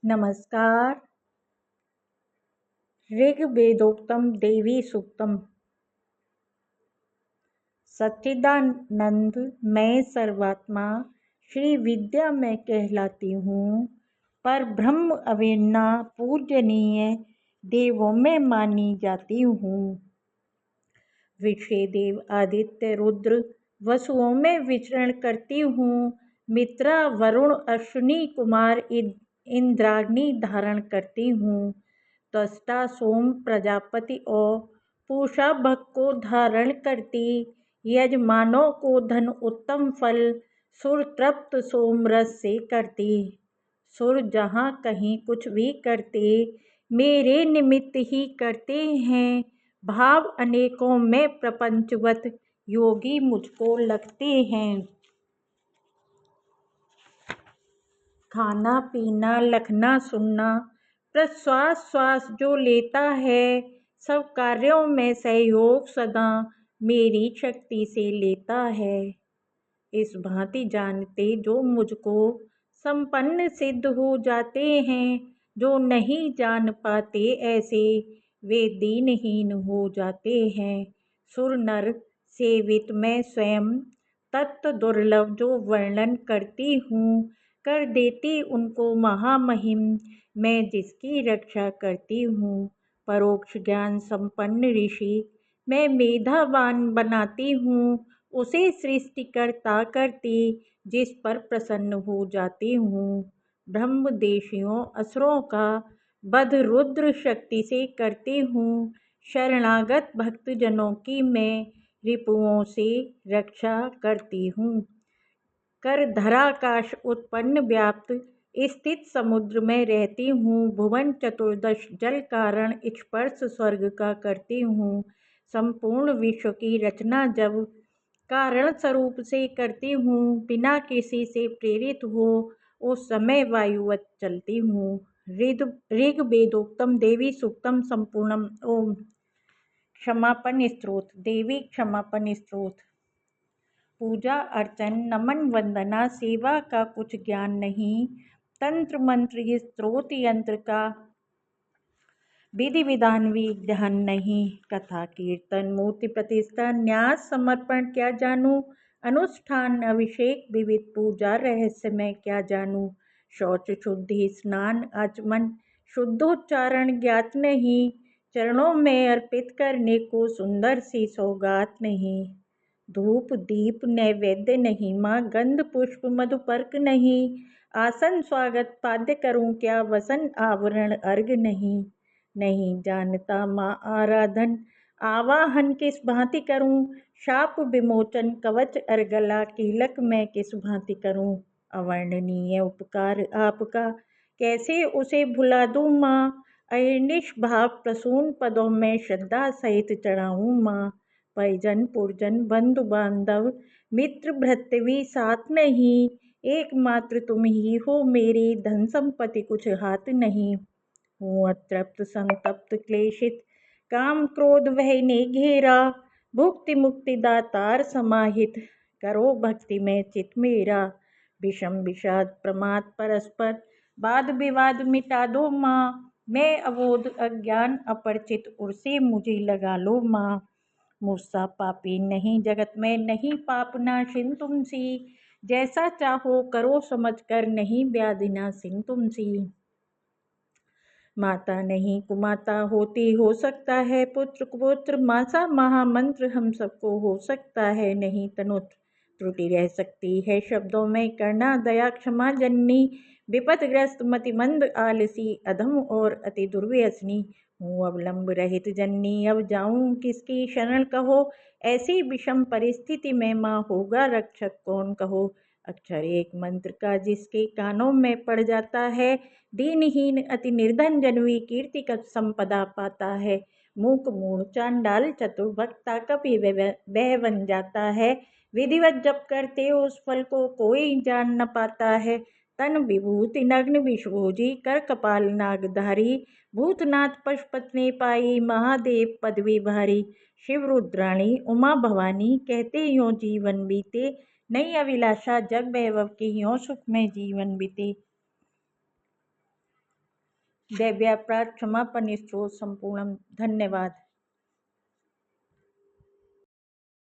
नमस्कार। ऋग्वेदोक्तम देवी सूक्तम। सच्चिदानंद मैं सर्वात्मा श्री विद्या में कहलाती हूँ, पर ब्रह्म अवेन्ना पूजनीय देवों में मानी जाती हूँ। विषयदेव आदित्य रुद्र वसुओं में विचरण करती हूँ। मित्रा वरुण अश्विनी कुमार इंद्राग्नि धारण करती हूँ। त्वष्टा सोम प्रजापति और पूषा भग को धारण करती, यजमानों को धन उत्तम फल सुर तृप्त सोम रस से करती। सुर जहाँ कहीं कुछ भी करते, मेरे निमित्त ही करते हैं। भाव अनेकों में प्रपंचवत योगी मुझको लगते हैं। खाना पीना लखना सुनना प्रश्वास श्वास जो लेता है, सब कार्यों में सहयोग सदा मेरी शक्ति से लेता है। इस भांति जानते जो मुझको संपन्न सिद्ध हो जाते हैं। जो नहीं जान पाते ऐसे वे दीनहीन हो जाते हैं। सुर नर सेवित मैं स्वयं तत्व दुर्लभ जो वर्णन करती हूँ, कर देती उनको महामहिम मैं जिसकी रक्षा करती हूँ। परोक्ष ज्ञान संपन्न ऋषि मैं मेधावान बनाती हूँ, उसे सृष्टिकर्ता करती जिस पर प्रसन्न हो जाती हूँ। ब्रह्मदेशियों असुरों का वध रुद्र शक्ति से करती हूँ। शरणागत भक्तजनों की मैं रिपुओं से रक्षा करती हूँ। कर धराकाश उत्पन्न व्याप्त स्थित समुद्र में रहती हूँ। भुवन चतुर्दश जल कारण स्पर्श स्वर्ग का करती हूँ। संपूर्ण विश्व की रचना जब कारण स्वरूप से करती हूँ, बिना किसी से प्रेरित हो उस समय वायुवत चलती हूँ। ऋग्वेदोक्तम देवी सूक्तम संपूर्णम। ओम। क्षमापन स्तोत्र। देवी क्षमापन स्तोत्र। पूजा अर्चन नमन वंदना सेवा का कुछ ज्ञान नहीं। तंत्र मंत्र स्त्रोत यंत्र का विधि विधान भी ध्यान नहीं। कथा कीर्तन मूर्ति प्रतिष्ठा न्यास समर्पण क्या जानूं। अनुष्ठान अभिषेक विविध पूजा रहस्य में क्या जानूं। शौच शुद्धि स्नान आचमन शुद्धोच्चारण ज्ञात नहीं। चरणों में अर्पित करने को सुंदर सी सौगात नहीं। धूप दीप नैवेद्य नहीं, माँ गंध पुष्प मधुपर्क नहीं। आसन स्वागत पाद्य करूं क्या, वसन आवरण अर्घ नहीं। नहीं जानता माँ आराधन आवाहन किस भांति करूं। शाप विमोचन कवच अर्गला कीलक मैं किस भांति करूं। अवर्णनीय उपकार आपका कैसे उसे भुला दूं माँ। अनिश भाव प्रसून पदों में श्रद्धा सहित चढ़ाऊं माँ। परिजन पुरजन बंधु बांधव मित्र भृत्यवी साथ नहीं। एकमात्र तुम ही हो मेरी धन संपत्ति कुछ हाथ नहीं। हूँ अतृप्त संतप्त क्लेशित काम क्रोध वह ने घेरा। भुक्ति मुक्ति दातार समाहित करो भक्ति में चित मेरा। विषम विषाद प्रमाद परस्पर वाद विवाद मिटा दो माँ। मैं अबोध अज्ञान अपरिचित उर्से मुझे लगा लो माँ। मुझसा पापी नहीं जगत में नहीं पाप नाशिन तुमसी। जैसा चाहो करो समझ कर नहीं व्याधि नाशिन तुमसी। माता नहीं कुमाता होती हो सकता है पुत्र कुपुत्र। मासा महामंत्र हम सबको हो सकता है नहीं तनुत। त्रुटि रह सकती है शब्दों में करना दया क्षमा जननी। विपदग्रस्त मतिमंद आलसी अधम और अति दुर्व्यसनी। हूँ अवलंब रहित जननी अब जाऊं किसकी शरण कहो। ऐसी विषम परिस्थिति में माँ होगा रक्षक कौन कहो। अक्षर एक मंत्र का जिसके कानों में पड़ जाता है। दीनहीन अति निर्धन जनवी कीर्ति का संपदा पाता है। मूक मूढ़ चांडाल चतुर भक्ता कभी वह बन जाता है। विधिवत जप करते उस फल को कोई जान न पाता है। तन विभूति नग्न विषभोजी कर कपाल नागधारी। भूतनाथ पशुपत ने पाई महादेव पदवी भारी। शिव रुद्राणी उमा भवानी कहते यों जीवन बीते। नई अभिलाषा जग वैभव की यों सुख में जीवन बीते। दैव्यापराध क्षमापण स्त्रोत संपूर्णम। धन्यवाद।